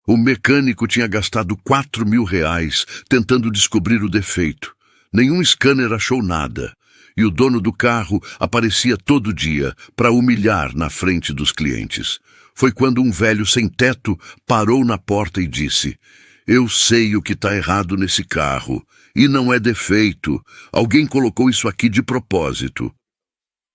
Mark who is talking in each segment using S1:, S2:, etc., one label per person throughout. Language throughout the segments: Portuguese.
S1: O mecânico tinha gastado R$ 4.000 tentando descobrir o defeito. Nenhum scanner achou nada. E o dono do carro aparecia todo dia para humilhar na frente dos clientes. Foi quando um velho sem teto parou na porta e disse: "Eu sei o que está errado nesse carro. E não é defeito. Alguém colocou isso aqui de propósito."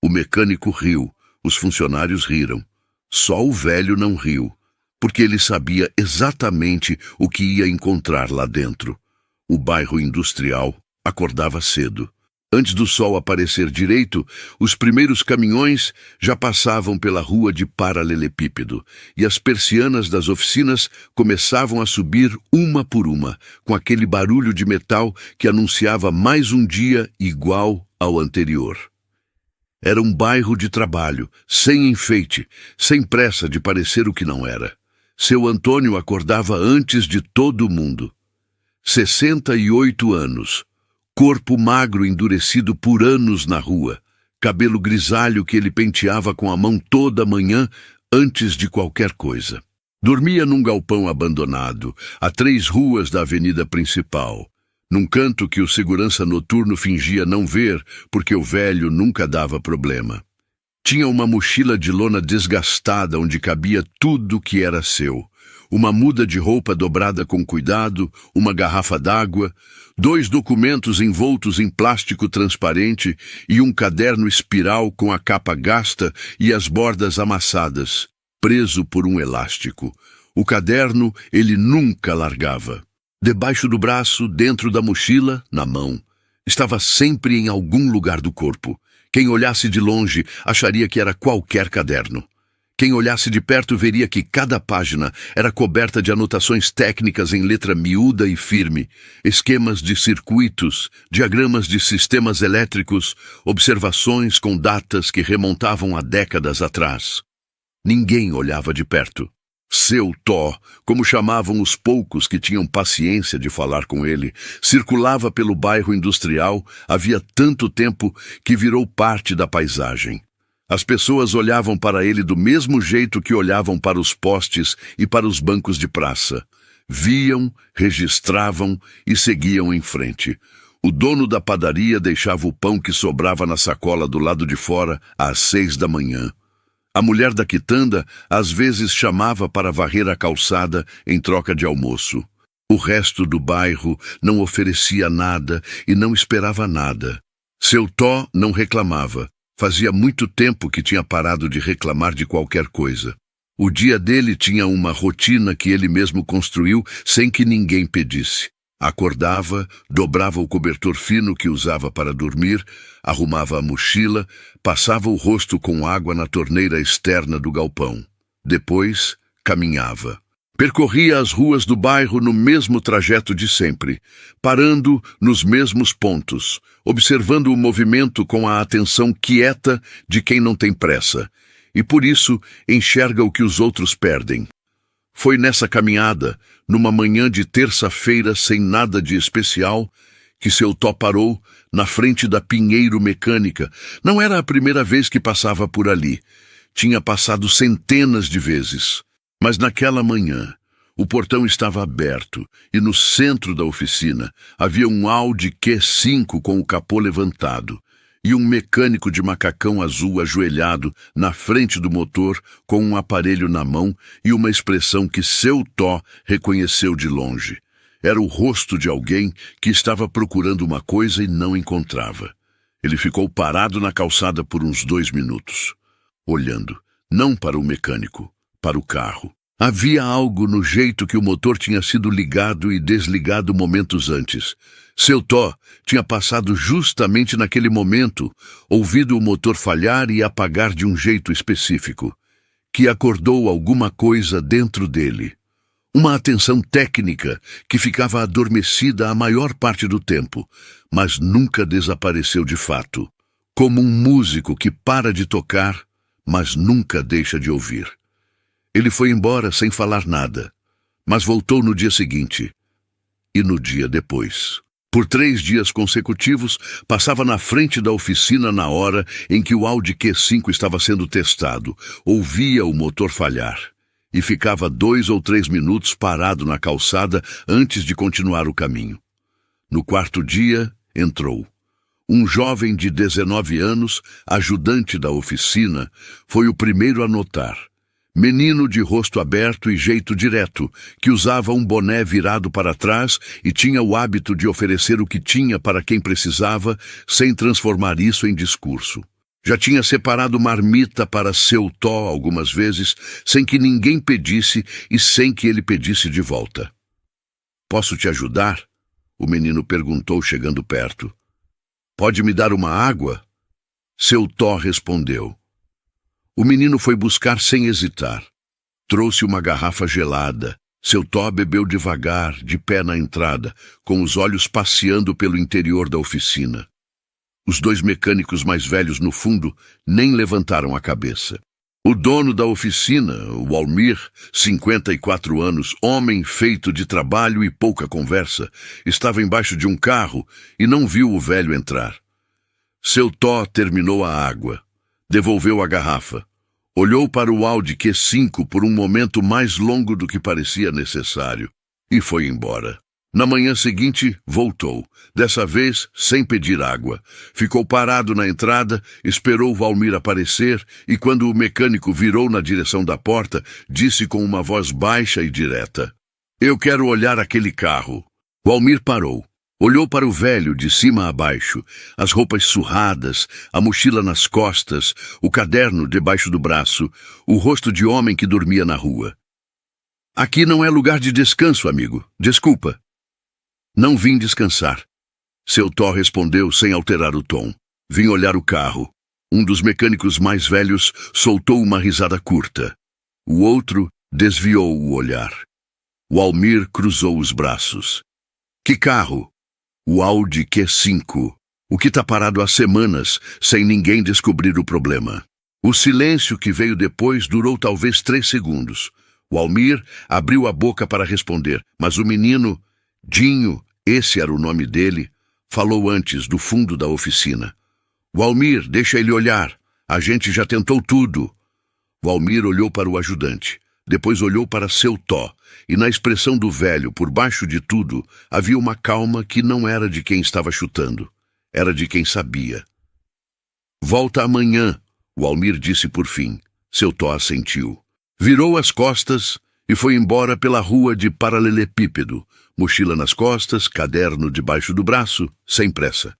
S1: O mecânico riu. Os funcionários riram. Só o velho não riu, porque ele sabia exatamente o que ia encontrar lá dentro. O bairro industrial acordava cedo. Antes do sol aparecer direito, os primeiros caminhões já passavam pela rua de paralelepípedo, e as persianas das oficinas começavam a subir uma por uma, com aquele barulho de metal que anunciava mais um dia igual ao anterior. Era um bairro de trabalho, sem enfeite, sem pressa de parecer o que não era. Seu Antônio acordava antes de todo mundo. 68 anos. Corpo magro endurecido por anos na rua, cabelo grisalho que ele penteava com a mão toda manhã antes de qualquer coisa. Dormia num galpão abandonado, a 3 ruas da avenida principal, num canto que o segurança noturno fingia não ver, porque o velho nunca dava problema. Tinha uma mochila de lona desgastada onde cabia tudo que era seu. Uma muda de roupa dobrada com cuidado, uma garrafa d'água, 2 documentos envoltos em plástico transparente e um caderno espiral com a capa gasta e as bordas amassadas, preso por um elástico. O caderno ele nunca largava. Debaixo do braço, dentro da mochila, na mão. Estava sempre em algum lugar do corpo. Quem olhasse de longe acharia que era qualquer caderno. Quem olhasse de perto veria que cada página era coberta de anotações técnicas em letra miúda e firme, esquemas de circuitos, diagramas de sistemas elétricos, observações com datas que remontavam a décadas atrás. Ninguém olhava de perto. Seu Tó, como chamavam os poucos que tinham paciência de falar com ele, circulava pelo bairro industrial havia tanto tempo que virou parte da paisagem. As pessoas olhavam para ele do mesmo jeito que olhavam para os postes e para os bancos de praça. Viam, registravam e seguiam em frente. O dono da padaria deixava o pão que sobrava na sacola do lado de fora às 6 da manhã. A mulher da quitanda às vezes chamava para varrer a calçada em troca de almoço. O resto do bairro não oferecia nada e não esperava nada. Seu Tó não reclamava. Fazia muito tempo que tinha parado de reclamar de qualquer coisa. O dia dele tinha uma rotina que ele mesmo construiu sem que ninguém pedisse. Acordava, dobrava o cobertor fino que usava para dormir, arrumava a mochila, passava o rosto com água na torneira externa do galpão. Depois, caminhava. Percorria as ruas do bairro no mesmo trajeto de sempre, parando nos mesmos pontos, observando o movimento com a atenção quieta de quem não tem pressa, e por isso enxerga o que os outros perdem. Foi nessa caminhada, numa manhã de terça-feira sem nada de especial, que seu Tó parou na frente da Pinheiro Mecânica. Não era a primeira vez que passava por ali. Tinha passado centenas de vezes. Mas naquela manhã, o portão estava aberto e no centro da oficina havia um Audi Q5 com o capô levantado e um mecânico de macacão azul ajoelhado na frente do motor com um aparelho na mão e uma expressão que seu Tó reconheceu de longe. Era o rosto de alguém que estava procurando uma coisa e não encontrava. Ele ficou parado na calçada por uns 2 minutos, olhando, não para o mecânico, para o carro. Havia algo no jeito que o motor tinha sido ligado e desligado momentos antes. Seu Tó tinha passado justamente naquele momento, ouvido o motor falhar e apagar de um jeito específico, que acordou alguma coisa dentro dele. Uma atenção técnica que ficava adormecida a maior parte do tempo, mas nunca desapareceu de fato, como um músico que para de tocar, mas nunca deixa de ouvir. Ele foi embora sem falar nada, mas voltou no dia seguinte e no dia depois. Por 3 dias consecutivos, passava na frente da oficina na hora em que o Audi Q5 estava sendo testado, ouvia o motor falhar. e ficava 2 ou 3 minutos parado na calçada antes de continuar o caminho. No quarto dia, entrou. Um jovem de 19 anos, ajudante da oficina, foi o primeiro a notar. Menino de rosto aberto e jeito direto, que usava um boné virado para trás e tinha o hábito de oferecer o que tinha para quem precisava, sem transformar isso em discurso. Já tinha separado marmita para seu Tó algumas vezes, sem que ninguém pedisse e sem que ele pedisse de volta. "Posso te ajudar?" o menino perguntou, chegando perto. "Pode me dar uma água?" Seu Tó respondeu. O menino foi buscar sem hesitar. Trouxe uma garrafa gelada. Seu Tó bebeu devagar, de pé na entrada, com os olhos passeando pelo interior da oficina. Os 2 mecânicos mais velhos no fundo nem levantaram a cabeça. O dono da oficina, o Almir, 54 anos, homem feito de trabalho e pouca conversa, estava embaixo de um carro e não viu o velho entrar. Seu Tó terminou a água. Devolveu a garrafa. Olhou para o Audi Q5 por um momento mais longo do que parecia necessário e foi embora. Na manhã seguinte, voltou, dessa vez sem pedir água. Ficou parado na entrada, esperou o Valmir aparecer e, quando o mecânico virou na direção da porta, disse com uma voz baixa e direta: "Eu quero olhar aquele carro." O Valmir parou. Olhou para o velho de cima a baixo, as roupas surradas, a mochila nas costas, o caderno debaixo do braço, o rosto de homem que dormia na rua. "Aqui não é lugar de descanso, amigo. Desculpa." "Não vim descansar." Seu Tó respondeu sem alterar o tom. "Vim olhar o carro." Um dos mecânicos mais velhos soltou uma risada curta. O outro desviou o olhar. O Almir cruzou os braços. "Que carro?" "O Audi Q5. O que está parado há semanas, sem ninguém descobrir o problema." O silêncio que veio depois durou talvez 3 segundos. O Almir abriu a boca para responder, mas o menino, Dinho, esse era o nome dele, falou antes, do fundo da oficina. "O Almir, deixa ele olhar. A gente já tentou tudo." O Almir olhou para o ajudante. Depois olhou para seu Tó, e na expressão do velho, por baixo de tudo, havia uma calma que não era de quem estava chutando. Era de quem sabia. "Volta amanhã", o Almir disse por fim. Seu Tó assentiu. Virou as costas e foi embora pela rua de paralelepípedo, mochila nas costas, caderno debaixo do braço, sem pressa.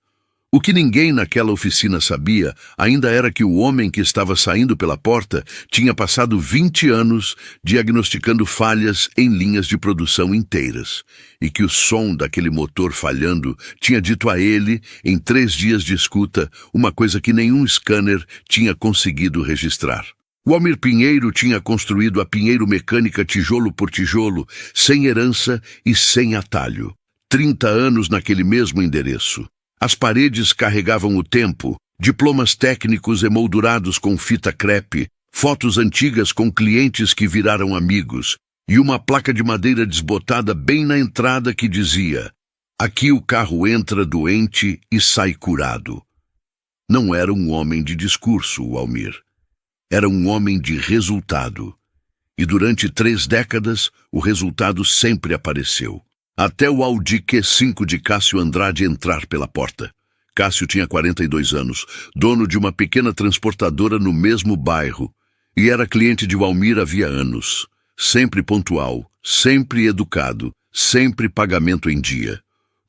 S1: O que ninguém naquela oficina sabia ainda era que o homem que estava saindo pela porta tinha passado 20 anos diagnosticando falhas em linhas de produção inteiras, e que o som daquele motor falhando tinha dito a ele, em 3 dias de escuta, uma coisa que nenhum scanner tinha conseguido registrar. O Almir Pinheiro tinha construído a Pinheiro Mecânica tijolo por tijolo, sem herança e sem atalho. 30 anos naquele mesmo endereço. As paredes carregavam o tempo, diplomas técnicos emoldurados com fita crepe, fotos antigas com clientes que viraram amigos, e uma placa de madeira desbotada bem na entrada que dizia: "Aqui o carro entra doente e sai curado." Não era um homem de discurso, o Almir. Era um homem de resultado. E durante 3 décadas, o resultado sempre apareceu. Até o Audi Q5 de Cássio Andrade entrar pela porta. Cássio tinha 42 anos, dono de uma pequena transportadora no mesmo bairro, e era cliente de Almir havia anos. Sempre pontual, sempre educado, sempre pagamento em dia.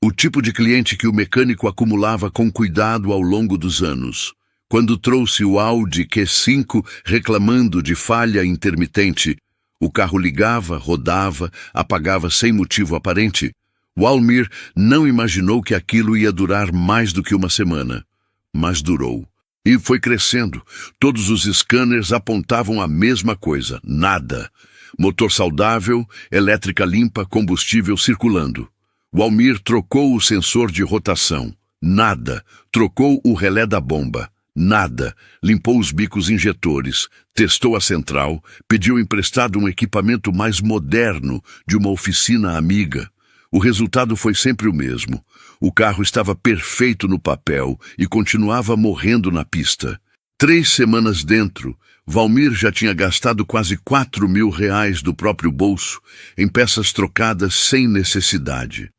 S1: O tipo de cliente que o mecânico acumulava com cuidado ao longo dos anos. Quando trouxe o Audi Q5 reclamando de falha intermitente, o carro ligava, rodava, apagava sem motivo aparente. O Almir não imaginou que aquilo ia durar mais do que uma semana. Mas durou. E foi crescendo. Todos os scanners apontavam a mesma coisa: nada. Motor saudável, elétrica limpa, combustível circulando. O Almir trocou o sensor de rotação. Nada. Trocou o relé da bomba. Nada. Limpou os bicos injetores, testou a central, pediu emprestado um equipamento mais moderno de uma oficina amiga. O resultado foi sempre o mesmo. O carro estava perfeito no papel e continuava morrendo na pista. 3 semanas dentro, Valmir já tinha gastado quase R$ 4.000 do próprio bolso em peças trocadas sem necessidade.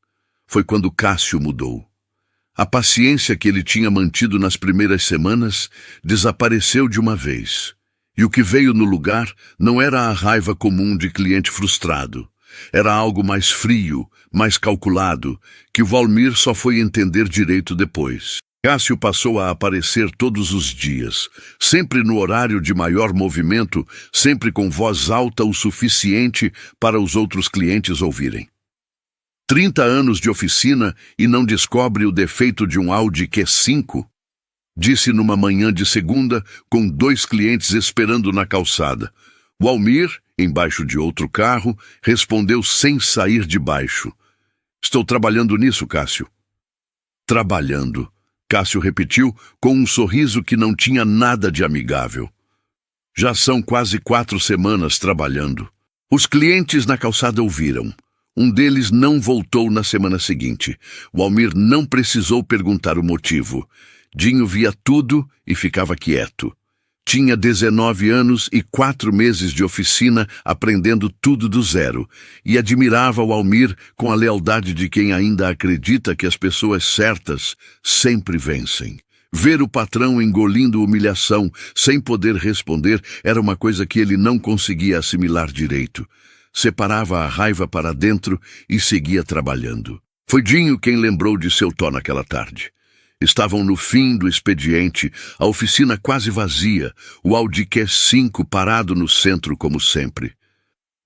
S1: Foi quando Cássio mudou. A paciência que ele tinha mantido nas primeiras semanas desapareceu de uma vez. E o que veio no lugar não era a raiva comum de cliente frustrado. Era algo mais frio, mais calculado, que Valmir só foi entender direito depois. Cássio passou a aparecer todos os dias, sempre no horário de maior movimento, sempre com voz alta o suficiente para os outros clientes ouvirem. 30 anos de oficina e não descobre o defeito de um Audi Q5? Disse numa manhã de segunda, com 2 clientes esperando na calçada. Valmir, embaixo de outro carro, respondeu sem sair de baixo. Estou trabalhando nisso, Cássio. Trabalhando, Cássio repetiu com um sorriso que não tinha nada de amigável. Já são quase 4 semanas trabalhando. Os clientes na calçada ouviram. Um deles não voltou na semana seguinte. Valmir não precisou perguntar o motivo. Dinho via tudo e ficava quieto. Tinha 19 anos e 4 meses de oficina aprendendo tudo do zero, e admirava o Valmir com a lealdade de quem ainda acredita que as pessoas certas sempre vencem. Ver o patrão engolindo humilhação sem poder responder era uma coisa que ele não conseguia assimilar direito. Separava a raiva para dentro e seguia trabalhando. Foi Dinho quem lembrou de seu Tó naquela tarde. Estavam no fim do expediente, a oficina quase vazia, o Audi Q5 parado no centro como sempre.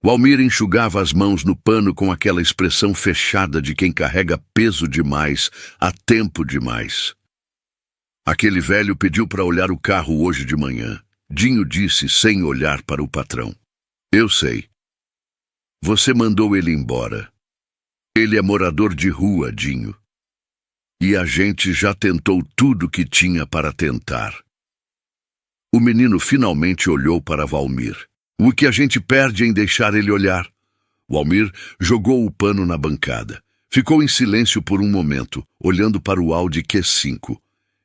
S1: Valmir enxugava as mãos no pano com aquela expressão fechada de quem carrega peso demais, há tempo demais. Aquele velho pediu para olhar o carro hoje de manhã. Dinho disse sem olhar para o patrão. Eu sei. Você mandou ele embora. Ele é morador de rua, Dinho. E a gente já tentou tudo que tinha para tentar. O menino finalmente olhou para Valmir. O que a gente perde em deixar ele olhar? Valmir jogou o pano na bancada. Ficou em silêncio por um momento, olhando para o Audi Q5.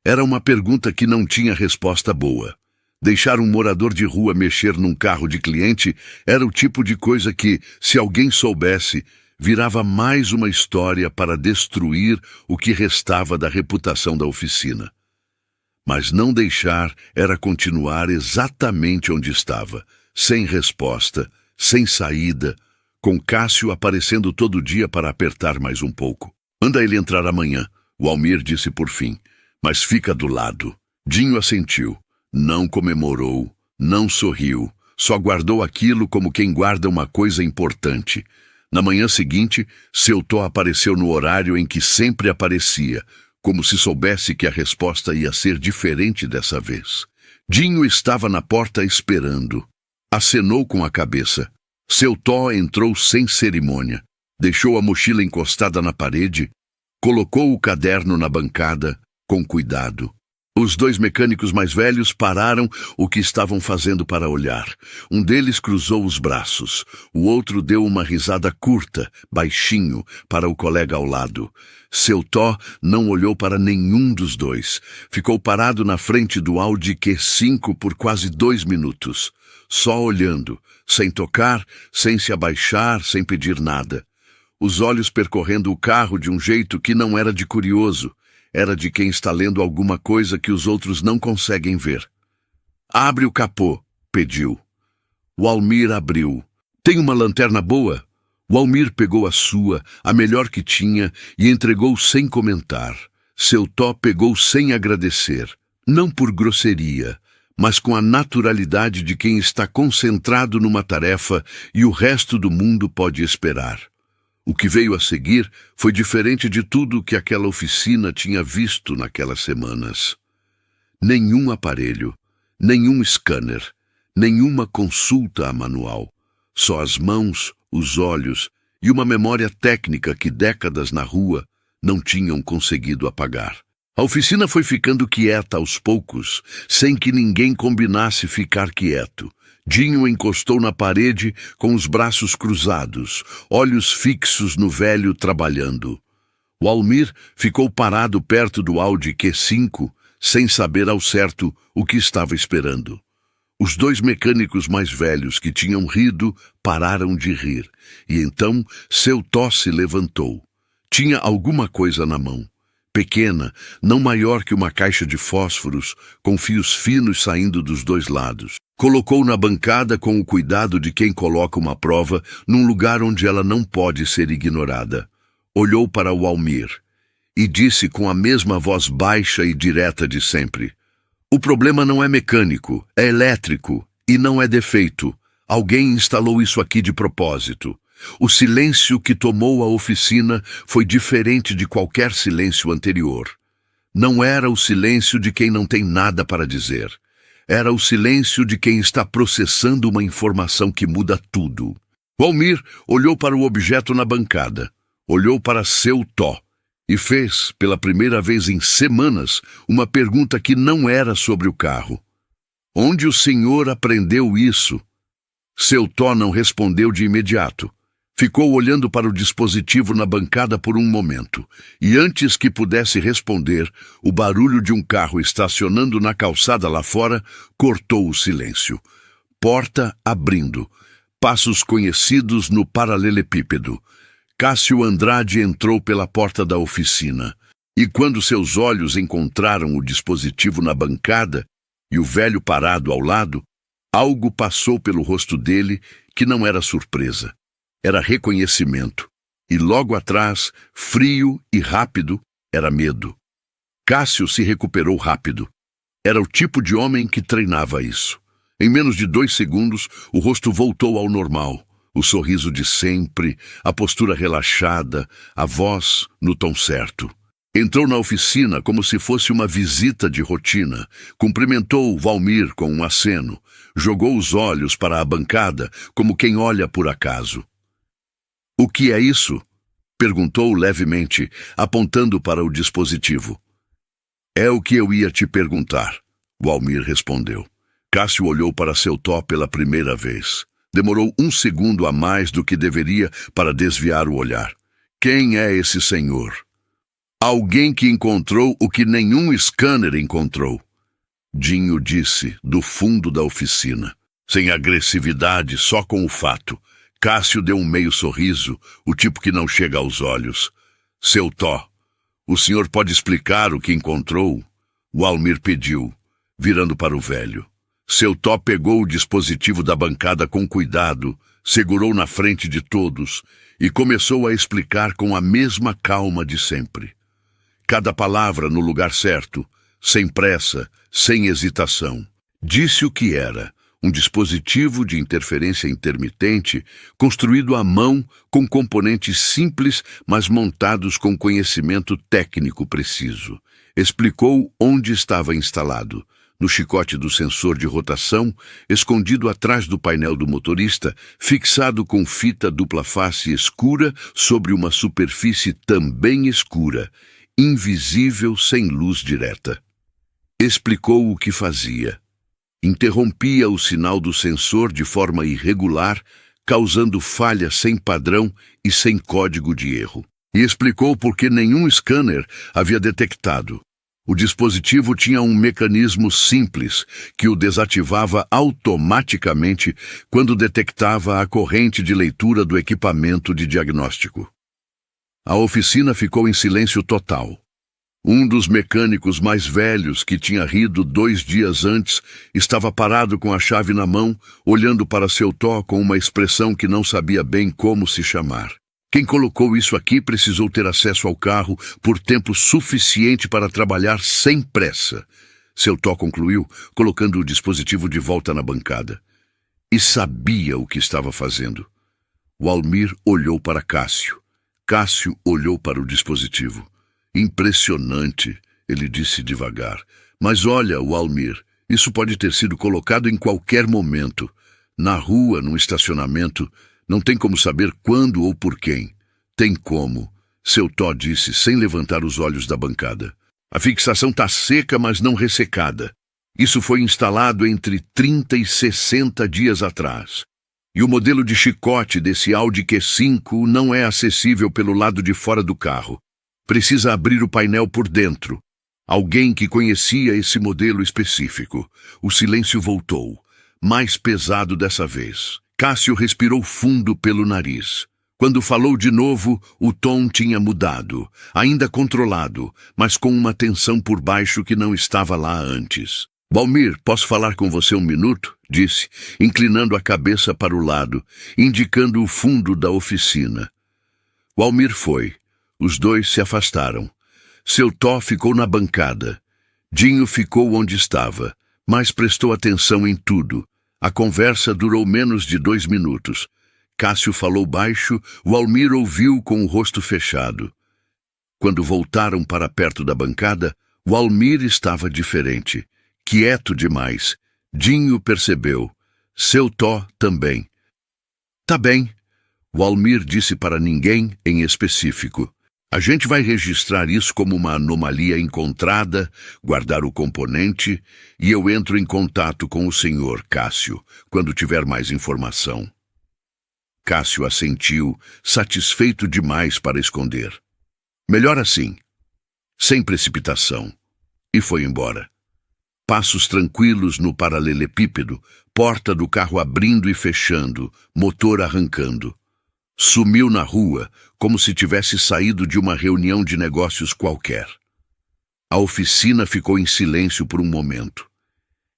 S1: Era uma pergunta que não tinha resposta boa. Deixar um morador de rua mexer num carro de cliente era o tipo de coisa que, se alguém soubesse, virava mais uma história para destruir o que restava da reputação da oficina. Mas não deixar era continuar exatamente onde estava, sem resposta, sem saída, com Cássio aparecendo todo dia para apertar mais um pouco. Manda ele entrar amanhã, Valmir disse por fim, mas fica do lado. Dinho assentiu. Não comemorou, não sorriu, só guardou aquilo como quem guarda uma coisa importante. Na manhã seguinte, seu Tó apareceu no horário em que sempre aparecia, como se soubesse que a resposta ia ser diferente dessa vez. Dinho estava na porta esperando. Acenou com a cabeça. Seu Tó entrou sem cerimônia. Deixou a mochila encostada na parede, colocou o caderno na bancada, com cuidado. Os 2 mecânicos mais velhos pararam o que estavam fazendo para olhar. Um deles cruzou os braços. O outro deu uma risada curta, baixinho, para o colega ao lado. Seu Tó não olhou para nenhum dos 2. Ficou parado na frente do Audi Q5 por quase 2 minutos. Só olhando, sem tocar, sem se abaixar, sem pedir nada. Os olhos percorrendo o carro de um jeito que não era de curioso. Era de quem está lendo alguma coisa que os outros não conseguem ver. Abre o capô, pediu. Valmir abriu. Tem uma lanterna boa? Valmir pegou a sua, a melhor que tinha, e entregou sem comentar. Seu Tó pegou sem agradecer, não por grosseria, mas com a naturalidade de quem está concentrado numa tarefa e o resto do mundo pode esperar. O que veio a seguir foi diferente de tudo que aquela oficina tinha visto naquelas semanas. Nenhum aparelho, nenhum scanner, nenhuma consulta a manual. Só as mãos, os olhos e uma memória técnica que décadas na rua não tinham conseguido apagar. A oficina foi ficando quieta aos poucos, sem que ninguém combinasse ficar quieto. Dinho encostou na parede com os braços cruzados, olhos fixos no velho trabalhando. Valmir ficou parado perto do Audi Q5, sem saber ao certo o que estava esperando. Os dois mecânicos mais velhos que tinham rido pararam de rir, e então seu Tó se levantou. Tinha alguma coisa na mão, pequena, não maior que uma caixa de fósforos, com fios finos saindo dos dois lados. Colocou na bancada com o cuidado de quem coloca uma prova num lugar onde ela não pode ser ignorada. Olhou para o Walmir e disse com a mesma voz baixa e direta de sempre: "O problema não é mecânico, é elétrico, e não é defeito. Alguém instalou isso aqui de propósito." O silêncio que tomou a oficina foi diferente de qualquer silêncio anterior. Não era o silêncio de quem não tem nada para dizer. Era o silêncio de quem está processando uma informação que muda tudo. Walmir olhou para o objeto na bancada, olhou para seu Tó e fez, pela primeira vez em semanas, uma pergunta que não era sobre o carro. "Onde o senhor aprendeu isso?" Seu Tó não respondeu de imediato. Ficou olhando para o dispositivo na bancada por um momento, e antes que pudesse responder, o barulho de um carro estacionando na calçada lá fora cortou o silêncio. Porta abrindo. Passos conhecidos no paralelepípedo. Cássio Andrade entrou pela porta da oficina, e quando seus olhos encontraram o dispositivo na bancada e o velho parado ao lado, algo passou pelo rosto dele que não era surpresa. Era reconhecimento, e logo atrás, frio e rápido, era medo. Cássio se recuperou rápido. Era o tipo de homem que treinava isso. Em menos de 2 segundos, o rosto voltou ao normal. O sorriso de sempre, a postura relaxada, a voz no tom certo. Entrou na oficina como se fosse uma visita de rotina. Cumprimentou Walmir com um aceno. Jogou os olhos para a bancada como quem olha por acaso. "O que é isso?" perguntou levemente, apontando para o dispositivo. "É o que eu ia te perguntar", Walmir respondeu. Cássio olhou para seu Tó pela primeira vez. Demorou 1 segundo a mais do que deveria para desviar o olhar. "Quem é esse senhor?" "Alguém que encontrou o que nenhum scanner encontrou", Dinho disse, do fundo da oficina. Sem agressividade, só com o fato. Cássio deu um meio sorriso, o tipo que não chega aos olhos. "Seu Tó, o senhor pode explicar o que encontrou?" Walmir pediu, virando para o velho. Seu Tó pegou o dispositivo da bancada com cuidado, segurou na frente de todos e começou a explicar com a mesma calma de sempre. Cada palavra no lugar certo, sem pressa, sem hesitação. Disse o que era: um dispositivo de interferência intermitente construído à mão com componentes simples, mas montados com conhecimento técnico preciso. Explicou onde estava instalado. No chicote do sensor de rotação, escondido atrás do painel do motorista, fixado com fita dupla face escura sobre uma superfície também escura, invisível sem luz direta. Explicou o que fazia. Interrompia o sinal do sensor de forma irregular, causando falha sem padrão e sem código de erro. E explicou por que nenhum scanner havia detectado. O dispositivo tinha um mecanismo simples que o desativava automaticamente quando detectava a corrente de leitura do equipamento de diagnóstico. A oficina ficou em silêncio total. Um dos mecânicos mais velhos, que tinha rido 2 dias antes, estava parado com a chave na mão, olhando para seu Tó com uma expressão que não sabia bem como se chamar. Quem colocou isso aqui precisou ter acesso ao carro por tempo suficiente para trabalhar sem pressa. Seu Tó concluiu, colocando o dispositivo de volta na bancada. E sabia o que estava fazendo. Walmir olhou para Cássio. Cássio olhou para o dispositivo. "Impressionante", ele disse devagar. "Mas olha, Walmir, isso pode ter sido colocado em qualquer momento. Na rua, num estacionamento. Não tem como saber quando ou por quem." "Tem como", seu Tó disse, sem levantar os olhos da bancada. "A fixação está seca, mas não ressecada. Isso foi instalado entre 30 e 60 dias atrás. E o modelo de chicote desse Audi Q5 não é acessível pelo lado de fora do carro. Precisa abrir o painel por dentro. Alguém que conhecia esse modelo específico." O silêncio voltou. mais pesado dessa vez. Cássio respirou fundo pelo nariz. Quando falou de novo, o tom tinha mudado, ainda controlado, mas com uma tensão por baixo que não estava lá antes. Valmir, posso falar com você um minuto? Disse, inclinando a cabeça para o lado, indicando o fundo da oficina. Valmir foi. Os dois se afastaram. Seu Tó ficou na bancada. Dinho ficou onde estava, mas prestou atenção em tudo. A conversa durou menos de 2 minutos. Cássio falou baixo, Valmir ouviu com o rosto fechado. Quando voltaram para perto da bancada, Valmir estava diferente, quieto demais. Dinho percebeu. Seu Tó também. Tá bem, Valmir disse para ninguém em específico. A gente vai registrar isso como uma anomalia encontrada, guardar o componente, e eu entro em contato com o senhor Cássio, quando tiver mais informação. Cássio assentiu, satisfeito demais para esconder. Melhor assim, sem precipitação, e foi embora. Passos tranquilos no paralelepípedo, porta do carro abrindo e fechando, motor arrancando. Sumiu na rua, como se tivesse saído de uma reunião de negócios qualquer. A oficina ficou em silêncio por um momento.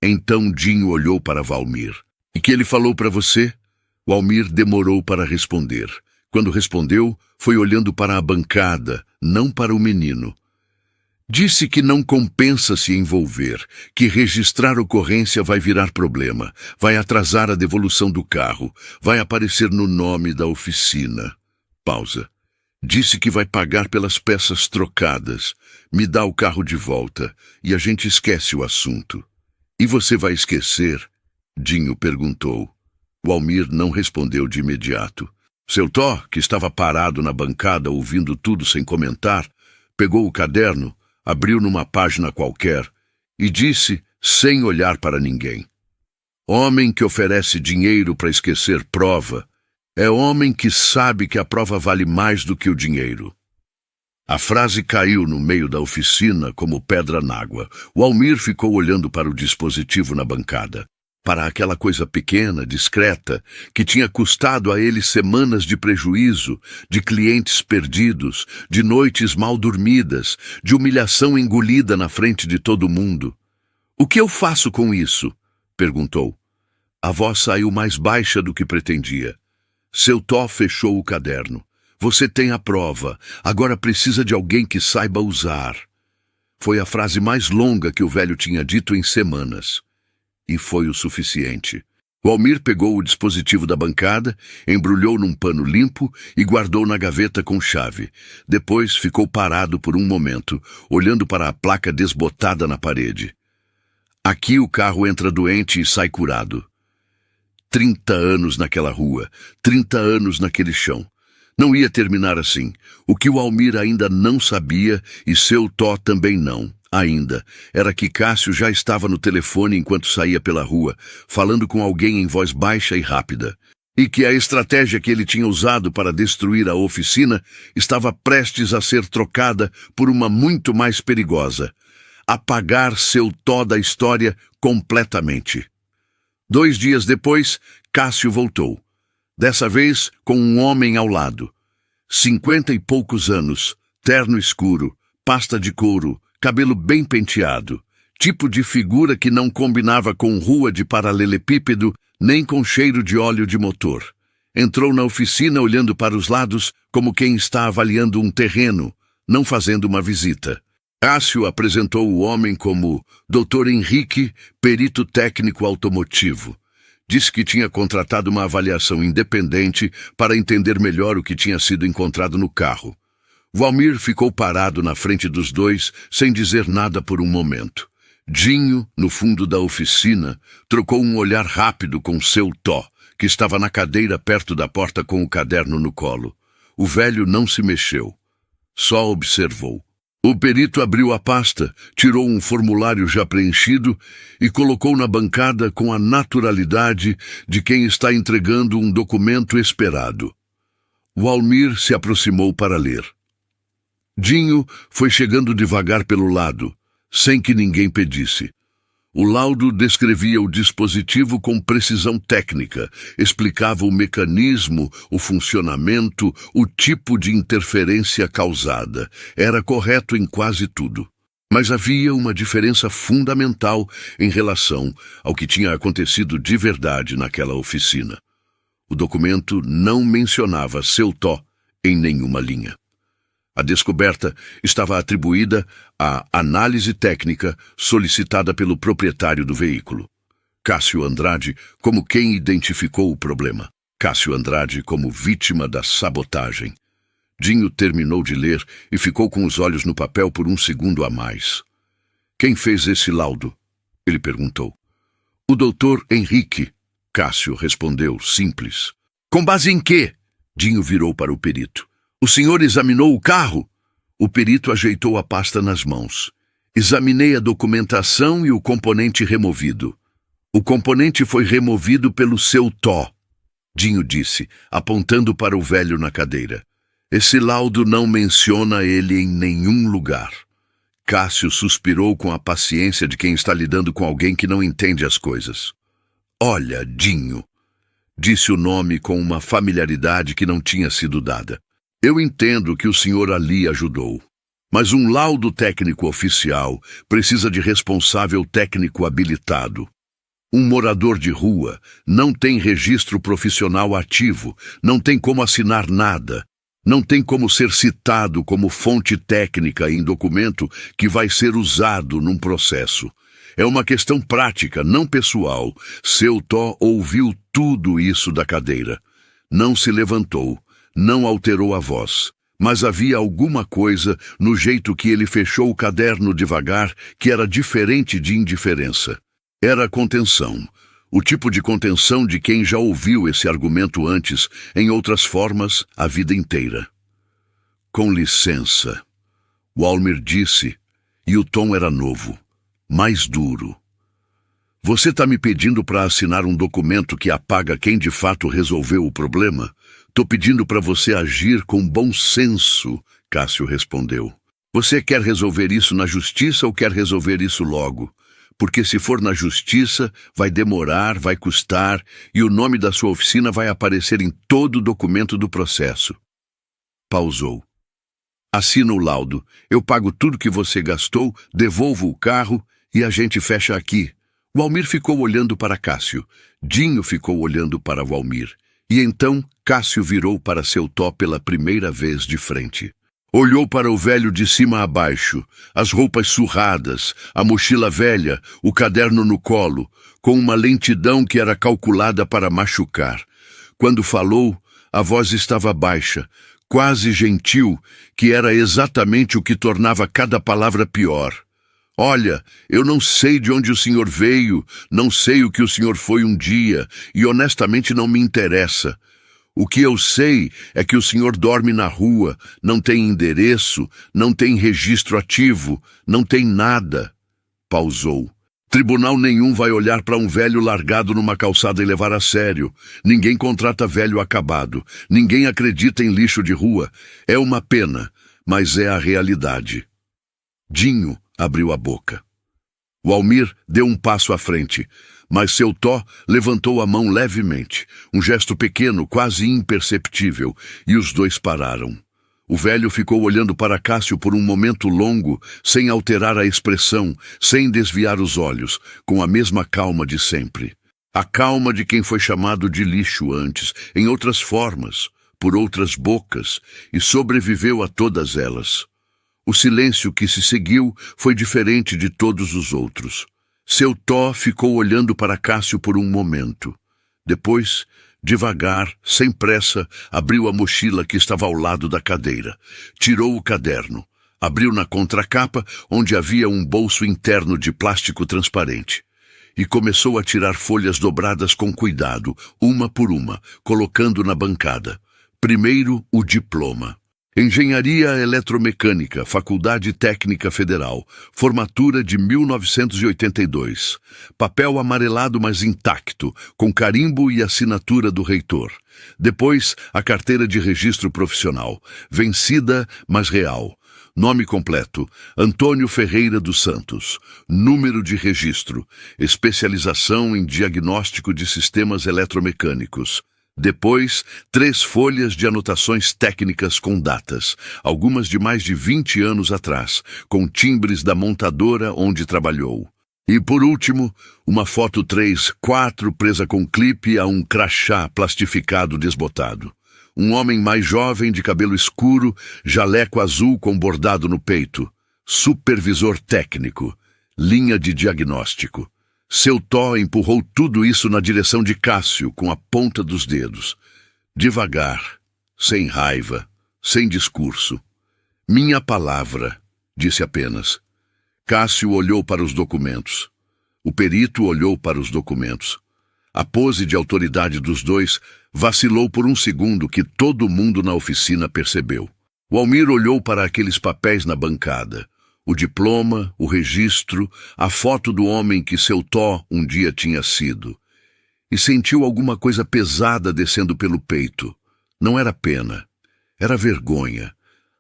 S1: Então Dinho olhou para Valmir. E que ele falou para você? Valmir demorou para responder. Quando respondeu, foi olhando para a bancada, não para o menino. Disse que não compensa se envolver, que registrar ocorrência vai virar problema, vai atrasar a devolução do carro, vai aparecer no nome da oficina. Pausa. Disse que vai pagar pelas peças trocadas, me dá o carro de volta, e a gente esquece o assunto. E você vai esquecer? Dinho perguntou. Valmir não respondeu de imediato. Seu Tó, que estava parado na bancada ouvindo tudo sem comentar, pegou o caderno, abriu numa página qualquer e disse, sem olhar para ninguém: homem que oferece dinheiro para esquecer prova é homem que sabe que a prova vale mais do que o dinheiro. A frase caiu no meio da oficina como pedra n'água. Valmir ficou olhando para o dispositivo na bancada, para aquela coisa pequena, discreta, que tinha custado a ele semanas de prejuízo, de clientes perdidos, de noites mal dormidas, de humilhação engolida na frente de todo mundo. O que eu faço com isso? Perguntou. A voz saiu mais baixa do que pretendia. Seu Tó fechou o caderno. Você tem a prova, agora precisa de alguém que saiba usar. Foi a frase mais longa que o velho tinha dito em semanas. E foi o suficiente. Valmir pegou o dispositivo da bancada, embrulhou num pano limpo e guardou na gaveta com chave. Depois ficou parado por um momento, olhando para a placa desbotada na parede. Aqui o carro entra doente e sai curado. 30 anos naquela rua, 30 anos naquele chão. Não ia terminar assim. O que o Valmir ainda não sabia, e seu Tó também não, ainda, era que Cássio já estava no telefone enquanto saía pela rua, falando com alguém em voz baixa e rápida, e que a estratégia que ele tinha usado para destruir a oficina estava prestes a ser trocada por uma muito mais perigosa: apagar seu Tó da história completamente. 2 dias depois, Cássio voltou. Dessa vez com um homem ao lado. 50 e poucos anos, terno escuro, pasta de couro, cabelo bem penteado. Tipo de figura que não combinava com rua de paralelepípedo, nem com cheiro de óleo de motor. Entrou na oficina olhando para os lados como quem está avaliando um terreno, não fazendo uma visita. Cássio apresentou o homem como Dr. Henrique, perito técnico automotivo. Disse que tinha contratado uma avaliação independente para entender melhor o que tinha sido encontrado no carro. Valmir ficou parado na frente dos dois, sem dizer nada por um momento. Dinho, no fundo da oficina, trocou um olhar rápido com seu Tó, que estava na cadeira perto da porta com o caderno no colo. O velho não se mexeu. Só observou. O perito abriu a pasta, tirou um formulário já preenchido e colocou na bancada com a naturalidade de quem está entregando um documento esperado. Valmir se aproximou para ler. Dinho foi chegando devagar pelo lado, sem que ninguém pedisse. O laudo descrevia o dispositivo com precisão técnica, explicava o mecanismo, o funcionamento, o tipo de interferência causada. Era correto em quase tudo. Mas havia uma diferença fundamental em relação ao que tinha acontecido de verdade naquela oficina. O documento não mencionava seu Tó em nenhuma linha. A descoberta estava atribuída à análise técnica solicitada pelo proprietário do veículo, Cássio Andrade, como quem identificou o problema. Cássio Andrade como vítima da sabotagem. Dinho terminou de ler e ficou com os olhos no papel por um segundo a mais. Quem fez esse laudo? Ele perguntou. O doutor Henrique, Cássio respondeu, simples. Com base em quê? Dinho virou para o perito. O senhor examinou o carro? O perito ajeitou a pasta nas mãos. Examinei a documentação e o componente removido. O componente foi removido pelo seu Tó, Dinho disse, apontando para o velho na cadeira. Esse laudo não menciona ele em nenhum lugar. Cássio suspirou com a paciência de quem está lidando com alguém que não entende as coisas. Olha, Dinho, disse o nome com uma familiaridade que não tinha sido dada. Eu entendo que o senhor ali ajudou, mas um laudo técnico oficial precisa de responsável técnico habilitado. Um morador de rua não tem registro profissional ativo, não tem como assinar nada, não tem como ser citado como fonte técnica em documento que vai ser usado num processo. É uma questão prática, não pessoal. Seu Tó ouviu tudo isso da cadeira. Não se levantou. Não alterou a voz, mas havia alguma coisa no jeito que ele fechou o caderno devagar que era diferente de indiferença. Era contenção, o tipo de contenção de quem já ouviu esse argumento antes, em outras formas, a vida inteira. Com licença, Walmir disse, e o tom era novo, mais duro. Você está me pedindo para assinar um documento que apaga quem de fato resolveu o problema? Tô pedindo para você agir com bom senso, Cássio respondeu. Você quer resolver isso na justiça ou quer resolver isso logo? Porque se for na justiça, vai demorar, vai custar, e o nome da sua oficina vai aparecer em todo o documento do processo. Pausou. Assina o laudo. Eu pago tudo que você gastou, devolvo o carro e a gente fecha aqui. Walmir ficou olhando para Cássio. Dinho ficou olhando para Walmir. E então Cássio virou para seu Tó pela primeira vez de frente. Olhou para o velho de cima a baixo, as roupas surradas, a mochila velha, o caderno no colo, com uma lentidão que era calculada para machucar. Quando falou, a voz estava baixa, quase gentil, que era exatamente o que tornava cada palavra pior. Olha, eu não sei de onde o senhor veio, não sei o que o senhor foi um dia, e honestamente não me interessa. O que eu sei é que o senhor dorme na rua, não tem endereço, não tem registro ativo, não tem nada. Pausou. Tribunal nenhum vai olhar para um velho largado numa calçada e levar a sério. Ninguém contrata velho acabado. Ninguém acredita em lixo de rua. É uma pena, mas é a realidade. Dinho abriu a boca. Walmir deu um passo à frente, mas seu Tó levantou a mão levemente, um gesto pequeno, quase imperceptível, e os dois pararam. O velho ficou olhando para Cássio por um momento longo, sem alterar a expressão, sem desviar os olhos, com a mesma calma de sempre. A calma de quem foi chamado de lixo antes, em outras formas, por outras bocas, e sobreviveu a todas elas. O silêncio que se seguiu foi diferente de todos os outros. Seu Tó ficou olhando para Cássio por um momento. Depois, devagar, sem pressa, abriu a mochila que estava ao lado da cadeira. Tirou o caderno. Abriu na contracapa, onde havia um bolso interno de plástico transparente. E começou a tirar folhas dobradas com cuidado, uma por uma, colocando na bancada. Primeiro, o diploma. Engenharia Eletromecânica, Faculdade Técnica Federal, formatura de 1982. Papel amarelado mas intacto, com carimbo e assinatura do reitor. Depois, a carteira de registro profissional, vencida mas real. Nome completo: Antônio Ferreira dos Santos. Número de registro: especialização em diagnóstico de sistemas eletromecânicos. Depois, 3 folhas de anotações técnicas com datas, algumas de mais de 20 anos atrás, com timbres da montadora onde trabalhou. E, por último, uma foto 3x4 presa com clipe a um crachá plastificado desbotado. Um homem mais jovem, de cabelo escuro, jaleco azul com bordado no peito. Supervisor técnico. Linha de diagnóstico. Seu Tó empurrou tudo isso na direção de Cássio com a ponta dos dedos. Devagar, sem raiva, sem discurso. Minha palavra, disse apenas. Cássio olhou para os documentos. O perito olhou para os documentos. A pose de autoridade dos dois vacilou por um segundo que todo mundo na oficina percebeu. O Walmir olhou para aqueles papéis na bancada. O diploma, o registro, a foto do homem que seu Tó um dia tinha sido. E sentiu alguma coisa pesada descendo pelo peito. Não era pena. Era vergonha.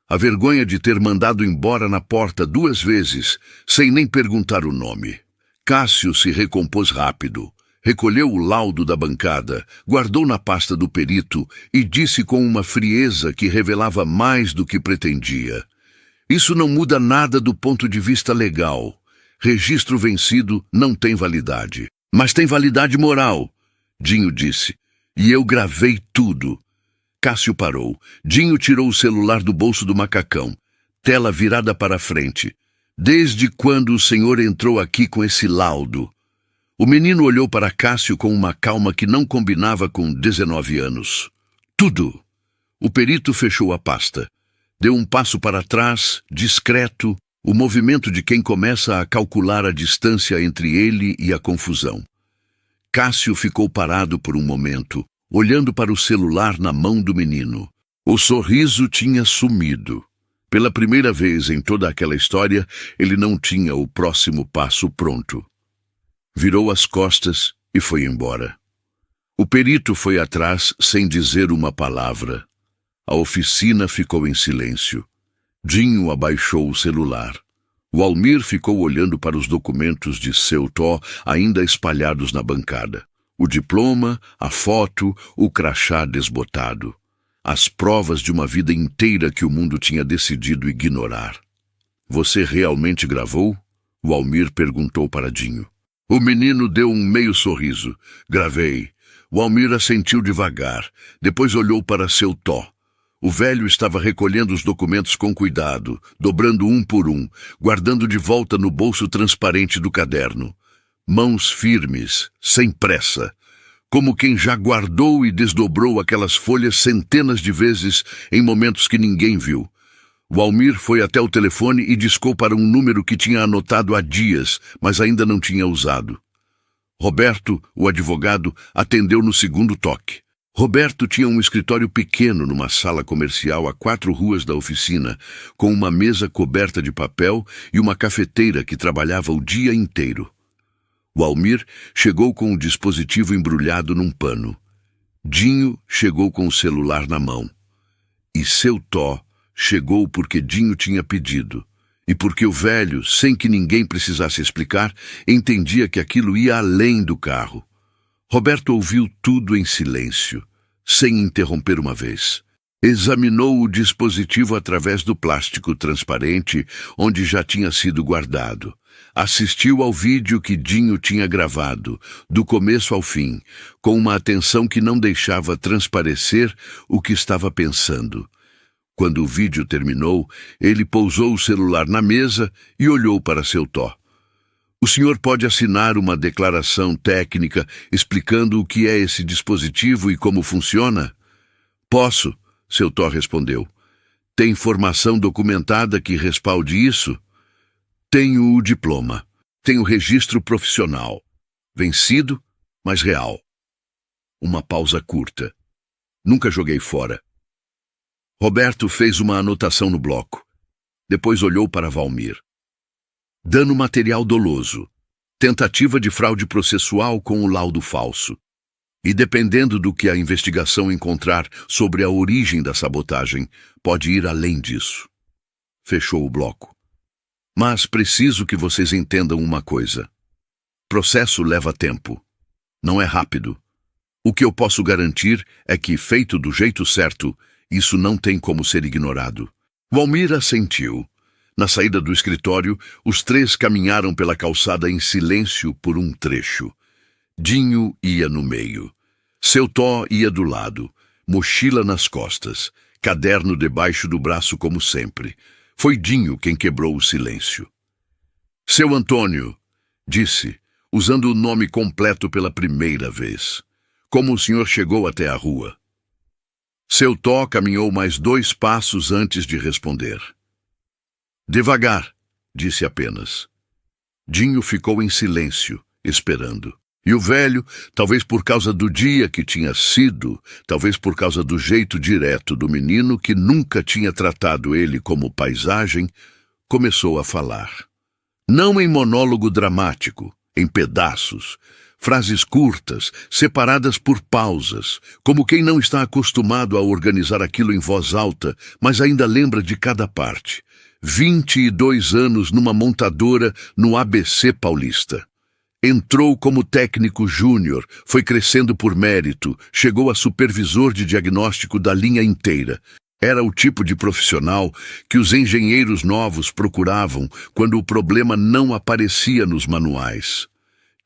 S1: A vergonha de ter mandado embora na porta 2 vezes, sem nem perguntar o nome. Cássio se recompôs rápido. Recolheu o laudo da bancada, guardou na pasta do perito e disse com uma frieza que revelava mais do que pretendia. Isso não muda nada do ponto de vista legal. Registro vencido não tem validade. Mas tem validade moral, Dinho disse. E eu gravei tudo. Cássio parou. Dinho tirou o celular do bolso do macacão. Tela virada para frente. Desde quando o senhor entrou aqui com esse laudo? O menino olhou para Cássio com uma calma que não combinava com 19 anos. Tudo. O perito fechou a pasta. Deu um passo para trás, discreto, o movimento de quem começa a calcular a distância entre ele e a confusão. Cássio ficou parado por um momento, olhando para o celular na mão do menino. O sorriso tinha sumido. Pela primeira vez em toda aquela história, ele não tinha o próximo passo pronto. Virou as costas e foi embora. O perito foi atrás sem dizer uma palavra. A oficina ficou em silêncio. Dinho abaixou o celular. O Walmir ficou olhando para os documentos de seu Tó ainda espalhados na bancada. O diploma, a foto, o crachá desbotado. As provas de uma vida inteira que o mundo tinha decidido ignorar. Você realmente gravou? O Walmir perguntou para Dinho. O menino deu um meio sorriso. Gravei. O Walmir assentiu devagar. Depois olhou para seu Tó. O velho estava recolhendo os documentos com cuidado, dobrando um por um, guardando de volta no bolso transparente do caderno. Mãos firmes, sem pressa, como quem já guardou e desdobrou aquelas folhas centenas de vezes em momentos que ninguém viu. O Walmir foi até o telefone e discou para um número que tinha anotado há dias, mas ainda não tinha usado. Roberto, o advogado, atendeu no segundo toque. Roberto tinha um escritório pequeno numa sala comercial a 4 ruas da oficina, com uma mesa coberta de papel e uma cafeteira que trabalhava o dia inteiro. O Walmir chegou com o dispositivo embrulhado num pano. Dinho chegou com o celular na mão. E seu Tó chegou porque Dinho tinha pedido, e porque o velho, sem que ninguém precisasse explicar, entendia que aquilo ia além do carro. Roberto ouviu tudo em silêncio, sem interromper uma vez. Examinou o dispositivo através do plástico transparente, onde já tinha sido guardado. Assistiu ao vídeo que Dinho tinha gravado, do começo ao fim, com uma atenção que não deixava transparecer o que estava pensando. Quando o vídeo terminou, ele pousou o celular na mesa e olhou para seu Tó. O senhor pode assinar uma declaração técnica explicando o que é esse dispositivo e como funciona? Posso, seu Tó respondeu. Tem informação documentada que respalde isso? Tenho o diploma. Tenho registro profissional. Vencido, mas real. Uma pausa curta. Nunca joguei fora. Roberto fez uma anotação no bloco. Depois olhou para Walmir. Dano material doloso. Tentativa de fraude processual com o laudo falso. E dependendo do que a investigação encontrar sobre a origem da sabotagem, pode ir além disso. fechou o bloco. Mas preciso que vocês entendam uma coisa. Processo leva tempo. Não é rápido. O que eu posso garantir é que, feito do jeito certo, isso não tem como ser ignorado. Walmir assentiu. Na saída do escritório, os três caminharam pela calçada em silêncio por um trecho. Dinho ia no meio. Seu Tó ia do lado, mochila nas costas, caderno debaixo do braço como sempre. Foi Dinho quem quebrou o silêncio. Seu Antônio, disse, usando o nome completo pela primeira vez. Como o senhor chegou até a rua? Seu Tó caminhou mais 2 passos antes de responder. Devagar, disse apenas. Dinho ficou em silêncio, esperando. E o velho, talvez por causa do dia que tinha sido, talvez por causa do jeito direto do menino que nunca tinha tratado ele como paisagem, começou a falar. Não em monólogo dramático, em pedaços, frases curtas, separadas por pausas, como quem não está acostumado a organizar aquilo em voz alta, mas ainda lembra de cada parte. 22 anos numa montadora no ABC Paulista. Entrou como técnico júnior, foi crescendo por mérito, chegou a supervisor de diagnóstico da linha inteira. Era o tipo de profissional que os engenheiros novos procuravam quando o problema não aparecia nos manuais.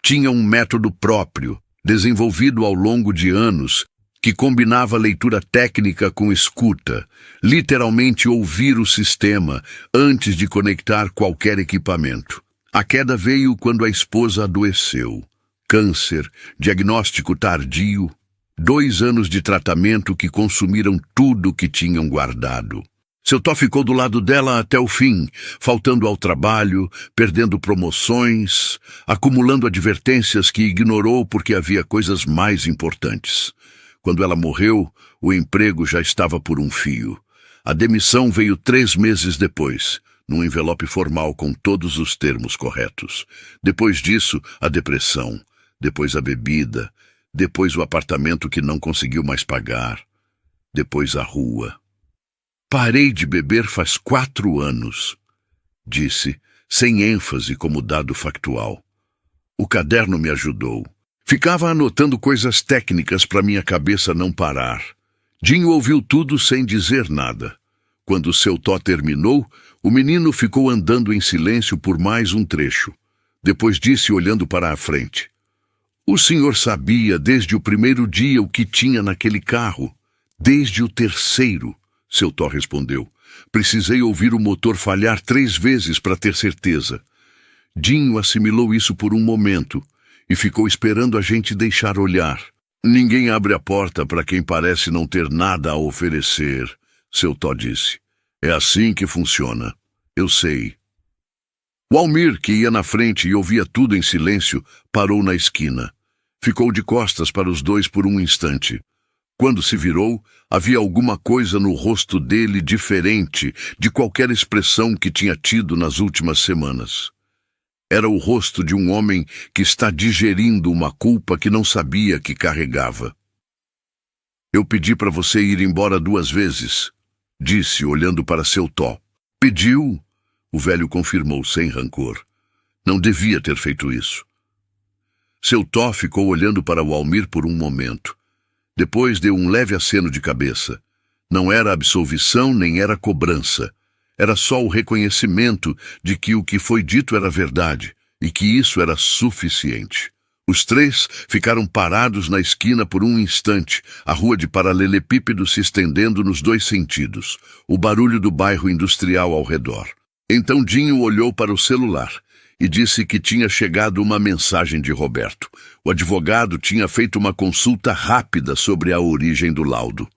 S1: Tinha um método próprio, desenvolvido ao longo de anos, que combinava leitura técnica com escuta, literalmente ouvir o sistema antes de conectar qualquer equipamento. A queda veio quando a esposa adoeceu. Câncer, diagnóstico tardio, 2 anos de tratamento que consumiram tudo que tinham guardado. Seu Tó ficou do lado dela até o fim, faltando ao trabalho, perdendo promoções, acumulando advertências que ignorou porque havia coisas mais importantes. Quando ela morreu, o emprego já estava por um fio. A demissão veio 3 meses depois, num envelope formal com todos os termos corretos. Depois disso, a depressão. Depois a bebida. Depois o apartamento que não conseguiu mais pagar. Depois a rua. Parei de beber faz 4 anos, disse, sem ênfase como dado factual. O caderno me ajudou. Ficava anotando coisas técnicas para minha cabeça não parar. Dinho ouviu tudo sem dizer nada. Quando seu Tó terminou, o menino ficou andando em silêncio por mais um trecho. Depois disse, olhando para a frente. O senhor sabia desde o primeiro dia o que tinha naquele carro. Desde o 3º, seu Tó respondeu. Precisei ouvir o motor falhar 3 vezes para ter certeza. Dinho assimilou isso por um momento e ficou esperando a gente deixar olhar. Ninguém abre a porta para quem parece não ter nada a oferecer, seu Tó disse. É assim que funciona. Eu sei. Walmir, que ia na frente e ouvia tudo em silêncio, parou na esquina. Ficou de costas para os dois por um instante. Quando se virou, havia alguma coisa no rosto dele diferente de qualquer expressão que tinha tido nas últimas semanas. Era o rosto de um homem que está digerindo uma culpa que não sabia que carregava. Eu pedi para você ir embora 2 vezes, disse, olhando para seu Tó. Pediu? O velho confirmou sem rancor. Não devia ter feito isso. Seu Tó ficou olhando para Walmir por um momento. Depois deu um leve aceno de cabeça. Não era absolvição nem era cobrança. Era só o reconhecimento de que o que foi dito era verdade e que isso era suficiente. Os 3 ficaram parados na esquina por um instante, a rua de paralelepípedo se estendendo nos 2 sentidos, o barulho do bairro industrial ao redor. Então Dinho olhou para o celular e disse que tinha chegado uma mensagem de Roberto. O advogado tinha feito uma consulta rápida sobre a origem do laudo.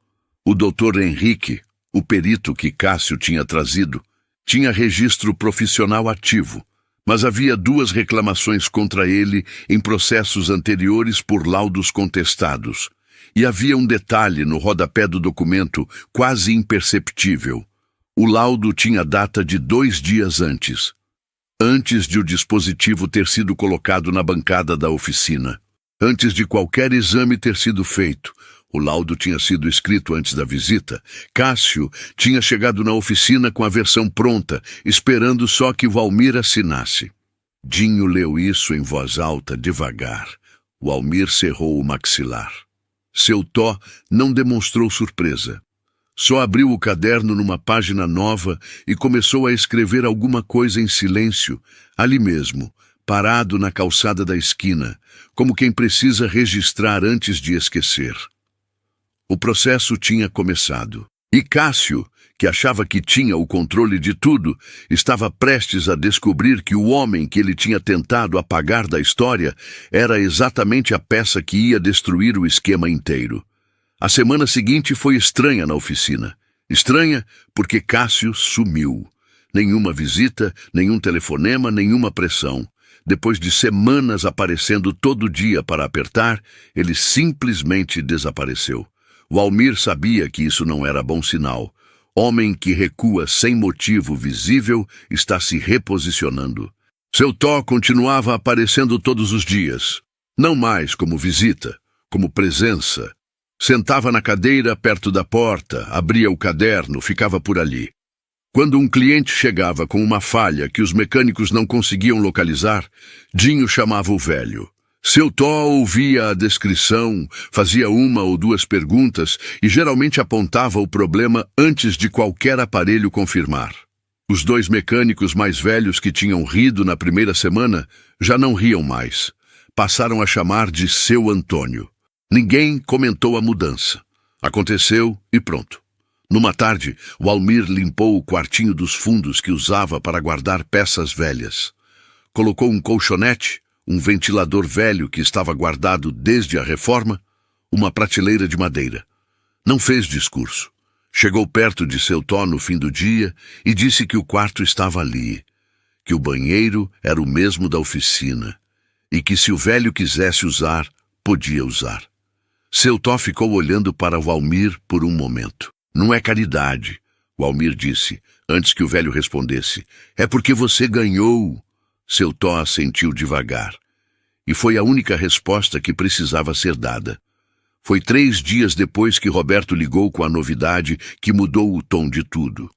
S1: O doutor Henrique, o perito que Cássio tinha trazido, tinha registro profissional ativo, mas havia 2 reclamações contra ele em processos anteriores por laudos contestados. E havia um detalhe no rodapé do documento quase imperceptível. O laudo tinha data de 2 dias antes de o dispositivo ter sido colocado na bancada da oficina. Antes de qualquer exame ter sido feito, O laudo tinha sido escrito antes da visita. Cássio tinha chegado na oficina com a versão pronta, esperando só que Valmir assinasse. Dinho leu isso em voz alta, devagar. Valmir cerrou o maxilar. Seu Tó não demonstrou surpresa. Só abriu o caderno numa página nova e começou a escrever alguma coisa em silêncio, ali mesmo, parado na calçada da esquina, como quem precisa registrar antes de esquecer. O processo tinha começado. E Cássio, que achava que tinha o controle de tudo, estava prestes a descobrir que o homem que ele tinha tentado apagar da história era exatamente a peça que ia destruir o esquema inteiro. A semana seguinte foi estranha na oficina. Estranha porque Cássio sumiu. Nenhuma visita, nenhum telefonema, nenhuma pressão. Depois de semanas aparecendo todo dia para apertar, ele simplesmente desapareceu. Valmir sabia que isso não era bom sinal. Homem que recua sem motivo visível está se reposicionando. Seu Tó continuava aparecendo todos os dias. Não mais como visita, como presença. Sentava na cadeira perto da porta, abria o caderno, ficava por ali. Quando um cliente chegava com uma falha que os mecânicos não conseguiam localizar, Dinho chamava o velho. Seu Tó ouvia a descrição, fazia uma ou duas perguntas e geralmente apontava o problema antes de qualquer aparelho confirmar. Os dois mecânicos mais velhos que tinham rido na primeira semana já não riam mais. Passaram a chamar de Seu Antônio. Ninguém comentou a mudança. Aconteceu e pronto. Numa tarde, Valmir limpou o quartinho dos fundos que usava para guardar peças velhas. Colocou um colchonete, um ventilador velho que estava guardado desde a reforma, uma prateleira de madeira. Não fez discurso. Chegou perto de Seu Tó no fim do dia e disse que o quarto estava ali, que o banheiro era o mesmo da oficina e que se o velho quisesse usar, podia usar. Seu Tó ficou olhando para Valmir por um momento. Não é caridade, Valmir disse, antes que o velho respondesse. É porque você ganhou. Seu Tó assentiu devagar. E foi a única resposta que precisava ser dada. Foi 3 dias depois que Roberto ligou com a novidade que mudou o tom de tudo.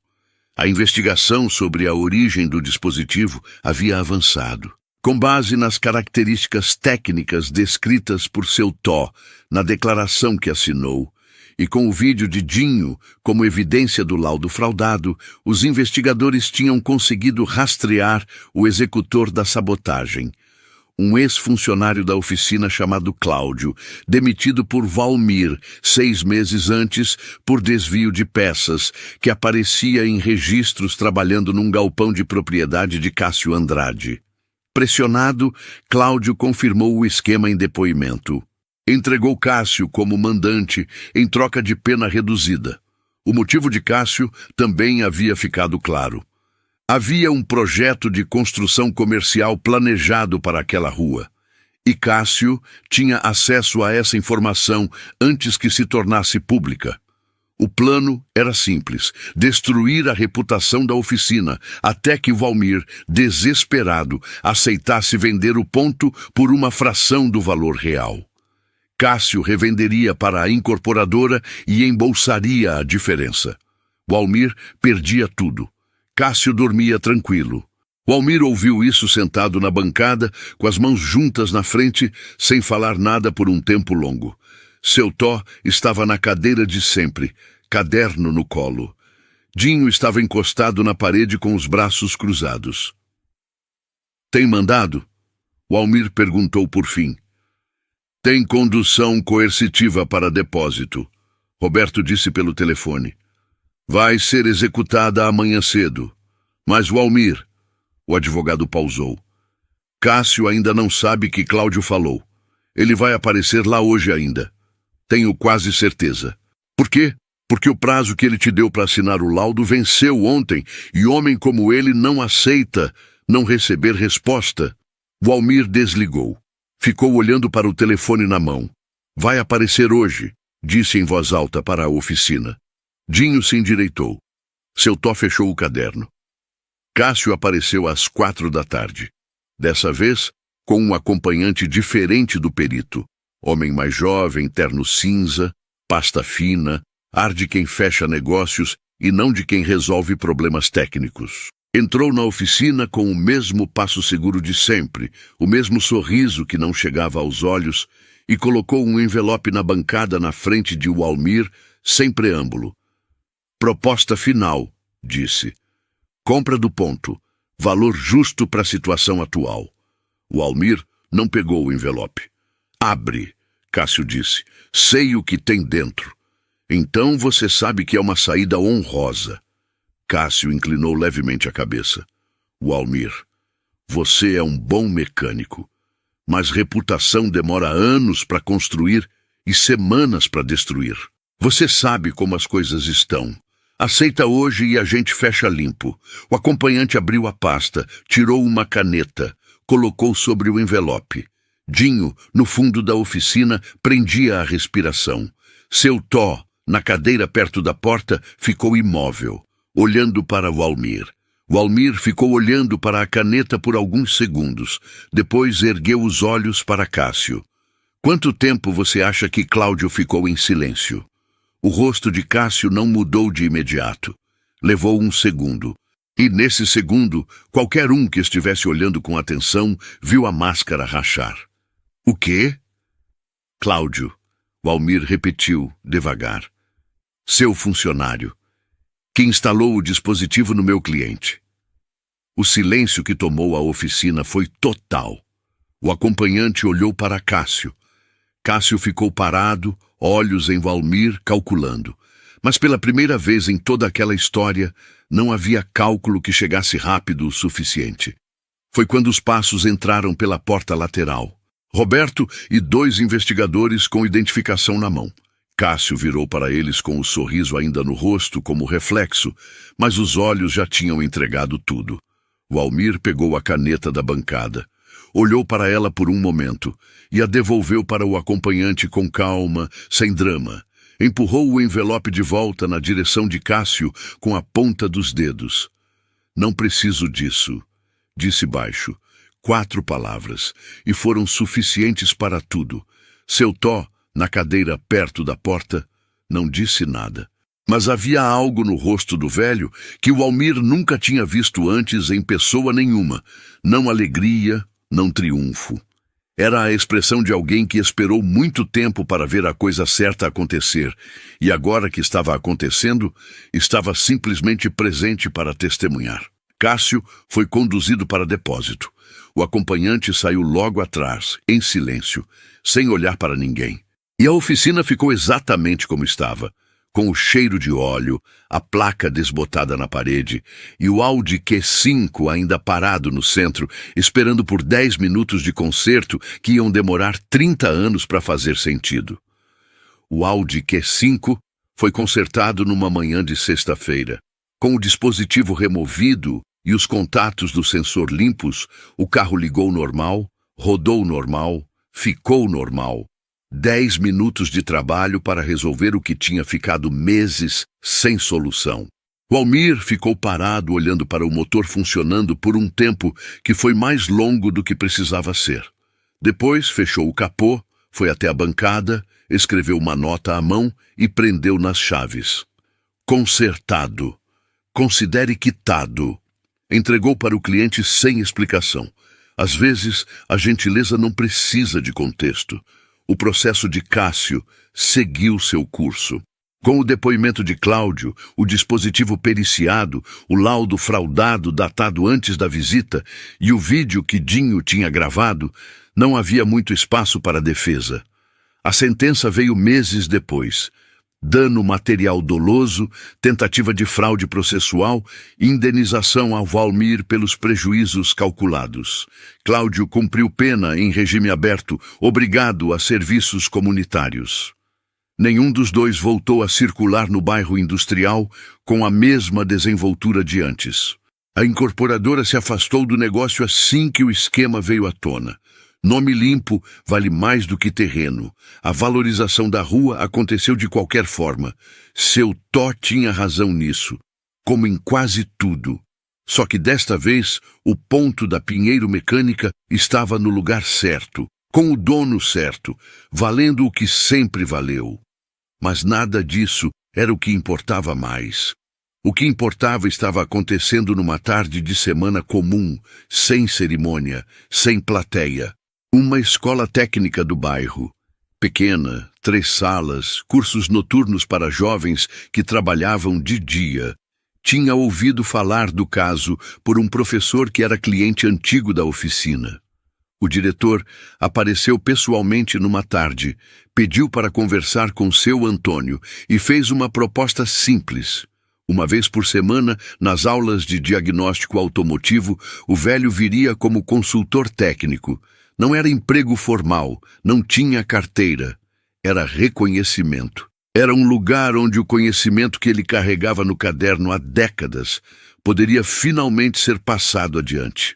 S1: A investigação sobre a origem do dispositivo havia avançado. Com base nas características técnicas descritas por Seu Tó na declaração que assinou, e com o vídeo de Dinho como evidência do laudo fraudado, os investigadores tinham conseguido rastrear o executor da sabotagem, um ex-funcionário da oficina chamado Cláudio, demitido por Valmir 6 meses antes por desvio de peças, que aparecia em registros trabalhando num galpão de propriedade de Cássio Andrade. Pressionado, Cláudio confirmou o esquema em depoimento. Entregou Cássio como mandante em troca de pena reduzida. O motivo de Cássio também havia ficado claro. Havia um projeto de construção comercial planejado para aquela rua. E Cássio tinha acesso a essa informação antes que se tornasse pública. O plano era simples: destruir a reputação da oficina, até que Valmir, desesperado, aceitasse vender o ponto por uma fração do valor real. Cássio revenderia para a incorporadora e embolsaria a diferença. Valmir perdia tudo. Cássio dormia tranquilo. Valmir ouviu isso sentado na bancada, com as mãos juntas na frente, sem falar nada por um tempo longo. Seu Tó estava na cadeira de sempre, caderno no colo. Dinho estava encostado na parede com os braços cruzados. "Tem mandado?" Valmir perguntou por fim. "Tem condução coercitiva para depósito", Roberto disse pelo telefone. "Vai ser executada amanhã cedo. Mas Valmir..." O advogado pausou. "Cássio ainda não sabe que Cláudio falou. Ele vai aparecer lá hoje ainda. Tenho quase certeza." "Por quê?" "Porque o prazo que ele te deu para assinar o laudo venceu ontem e homem como ele não aceita não receber resposta." Valmir desligou. Ficou olhando para o telefone na mão. "Vai aparecer hoje", disse em voz alta para a oficina. Dinho se endireitou. Seu Tó fechou o caderno. Cássio apareceu às 4 da tarde. Dessa vez, com um acompanhante diferente do perito. Homem mais jovem, terno cinza, pasta fina, ar de quem fecha negócios e não de quem resolve problemas técnicos. Entrou na oficina com o mesmo passo seguro de sempre, o mesmo sorriso que não chegava aos olhos, e colocou um envelope na bancada na frente de Walmir, sem preâmbulo. Proposta final, disse. Compra do ponto. Valor justo para a situação atual. Walmir não pegou o envelope. Abre, Cássio disse. Sei o que tem dentro. Então você sabe que é uma saída honrosa. Cássio inclinou levemente a cabeça. Walmir, você é um bom mecânico, mas reputação demora anos para construir e semanas para destruir. Você sabe como as coisas estão. Aceita hoje e a gente fecha limpo. O acompanhante abriu a pasta, tirou uma caneta, colocou sobre o envelope. Dinho, no fundo da oficina, prendia a respiração. Seu Tó, na cadeira perto da porta, ficou imóvel, olhando para Walmir. Walmir ficou olhando para a caneta por alguns segundos. Depois ergueu os olhos para Cássio. Quanto tempo você acha que Cláudio ficou em silêncio? O rosto de Cássio não mudou de imediato. Levou um segundo. E nesse segundo, qualquer um que estivesse olhando com atenção viu a máscara rachar. O quê? Cláudio, Walmir repetiu, devagar. Seu funcionário, que instalou o dispositivo no meu cliente. O silêncio que tomou a oficina foi total. O acompanhante olhou para Cássio. Cássio ficou parado, olhos em Walmir, calculando. Mas pela primeira vez em toda aquela história, não havia cálculo que chegasse rápido o suficiente. Foi quando os passos entraram pela porta lateral. Roberto e 2 investigadores com identificação na mão. Cássio virou para eles com o sorriso ainda no rosto como reflexo, mas os olhos já tinham entregado tudo. Walmir pegou a caneta da bancada, olhou para ela por um momento e a devolveu para o acompanhante com calma, sem drama. Empurrou o envelope de volta na direção de Cássio com a ponta dos dedos. Não preciso disso, disse baixo. 4 palavras, e foram suficientes para tudo. Seu Tó, na cadeira perto da porta, não disse nada. Mas havia algo no rosto do velho que o Walmir nunca tinha visto antes em pessoa nenhuma. Não alegria, não triunfo. Era a expressão de alguém que esperou muito tempo para ver a coisa certa acontecer, e agora que estava acontecendo, estava simplesmente presente para testemunhar. Cássio foi conduzido para depósito. O acompanhante saiu logo atrás, em silêncio, sem olhar para ninguém. E a oficina ficou exatamente como estava, com o cheiro de óleo, a placa desbotada na parede e o Audi Q5 ainda parado no centro, esperando por 10 minutos de conserto que iam demorar 30 anos para fazer sentido. O Audi Q5 foi consertado numa manhã de sexta-feira. Com o dispositivo removido e os contatos do sensor limpos, o carro ligou normal, rodou normal, ficou normal. 10 minutos de trabalho para resolver o que tinha ficado meses sem solução. Walmir ficou parado olhando para o motor funcionando por um tempo que foi mais longo do que precisava ser. Depois fechou o capô, foi até a bancada, escreveu uma nota à mão e prendeu nas chaves. Consertado. Considere quitado. Entregou para o cliente sem explicação. Às vezes, a gentileza não precisa de contexto. O processo de Cássio seguiu seu curso. Com o depoimento de Cláudio, o dispositivo periciado, o laudo fraudado datado antes da visita e o vídeo que Dinho tinha gravado, não havia muito espaço para defesa. A sentença veio meses depois. Dano material doloso, tentativa de fraude processual e indenização ao Walmir pelos prejuízos calculados. Cláudio cumpriu pena em regime aberto, obrigado a serviços comunitários. Nenhum dos dois voltou a circular no bairro industrial com a mesma desenvoltura de antes. A incorporadora se afastou do negócio assim que o esquema veio à tona. Nome limpo vale mais do que terreno. A valorização da rua aconteceu de qualquer forma. Seu Tó tinha razão nisso, como em quase tudo. Só que desta vez, o ponto da Pinheiro Mecânica estava no lugar certo, com o dono certo, valendo o que sempre valeu. Mas nada disso era o que importava mais. O que importava estava acontecendo numa tarde de semana comum, sem cerimônia, sem plateia. Uma escola técnica do bairro. Pequena, 3 salas, cursos noturnos para jovens que trabalhavam de dia. Tinha ouvido falar do caso por um professor que era cliente antigo da oficina. O diretor apareceu pessoalmente numa tarde, pediu para conversar com seu Antônio e fez uma proposta simples. Uma vez por semana, nas aulas de diagnóstico automotivo, o velho viria como consultor técnico. Não era emprego formal, não tinha carteira. Era reconhecimento. Era um lugar onde o conhecimento que ele carregava no caderno há décadas poderia finalmente ser passado adiante.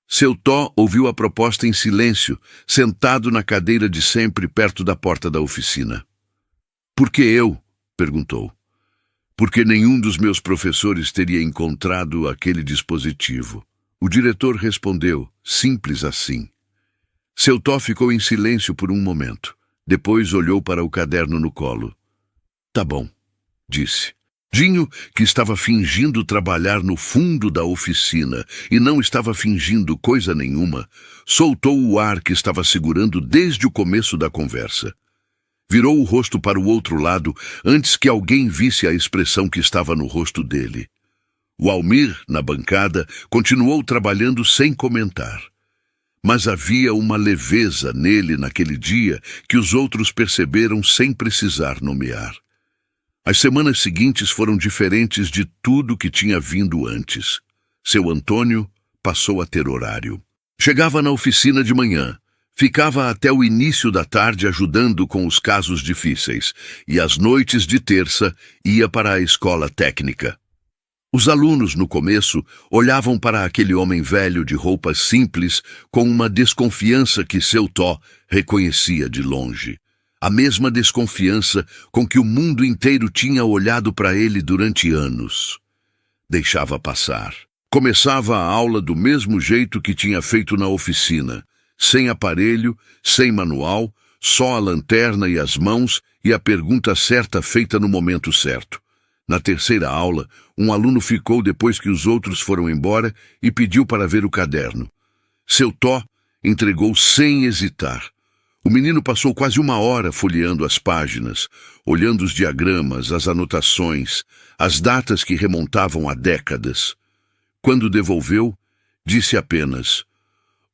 S1: Seu Tó ouviu a proposta em silêncio, sentado na cadeira de sempre perto da porta da oficina. "Por que eu?" perguntou. "Porque nenhum dos meus professores teria encontrado aquele dispositivo." O diretor respondeu, simples assim. Seu Tó ficou em silêncio por um momento. Depois olhou para o caderno no colo. "Tá bom", disse. Dinho, que estava fingindo trabalhar no fundo da oficina e não estava fingindo coisa nenhuma, soltou o ar que estava segurando desde o começo da conversa. Virou o rosto para o outro lado antes que alguém visse a expressão que estava no rosto dele. O Almir, na bancada, continuou trabalhando sem comentar. Mas havia uma leveza nele naquele dia que os outros perceberam sem precisar nomear. As semanas seguintes foram diferentes de tudo que tinha vindo antes. Seu Antônio passou a ter horário. Chegava na oficina de manhã, ficava até o início da tarde ajudando com os casos difíceis, e às noites de terça ia para a escola técnica. Os alunos, no começo, olhavam para aquele homem velho de roupas simples com uma desconfiança que seu Tó reconhecia de longe. A mesma desconfiança com que o mundo inteiro tinha olhado para ele durante anos. Deixava passar. Começava a aula do mesmo jeito que tinha feito na oficina, sem aparelho, sem manual, só a lanterna e as mãos e a pergunta certa feita no momento certo. Na terceira aula, um aluno ficou depois que os outros foram embora e pediu para ver o caderno. Seu Tó entregou sem hesitar. O menino passou quase 1 hora folheando as páginas, olhando os diagramas, as anotações, as datas que remontavam a décadas. Quando devolveu, disse apenas: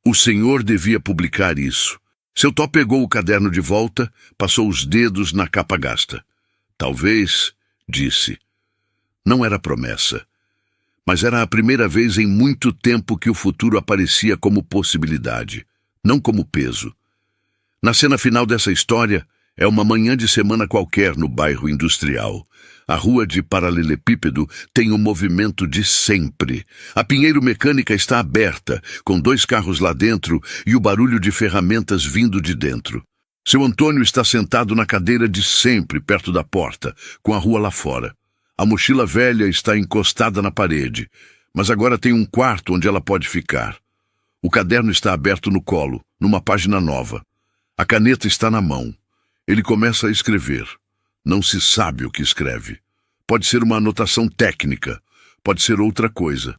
S1: "O senhor devia publicar isso." Seu Tó pegou o caderno de volta, passou os dedos na capa gasta. "Talvez", disse. Não era promessa, mas era a primeira vez em muito tempo que o futuro aparecia como possibilidade, não como peso. Na cena final dessa história, é uma manhã de semana qualquer no bairro industrial. A rua de paralelepípedo tem o movimento de sempre. A Pinheiro Mecânica está aberta, com 2 carros lá dentro e o barulho de ferramentas vindo de dentro. Seu Antônio está sentado na cadeira de sempre, perto da porta, com a rua lá fora. A mochila velha está encostada na parede, mas agora tem um quarto onde ela pode ficar. O caderno está aberto no colo, numa página nova. A caneta está na mão. Ele começa a escrever. Não se sabe o que escreve. Pode ser uma anotação técnica, pode ser outra coisa.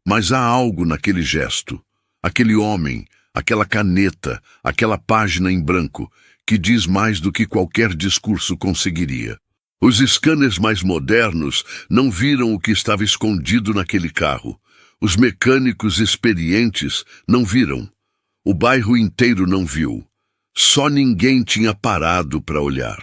S1: Mas há algo naquele gesto, aquele homem, aquela caneta, aquela página em branco, que diz mais do que qualquer discurso conseguiria. Os scanners mais modernos não viram o que estava escondido naquele carro. Os mecânicos experientes não viram. O bairro inteiro não viu. Só ninguém tinha parado para olhar.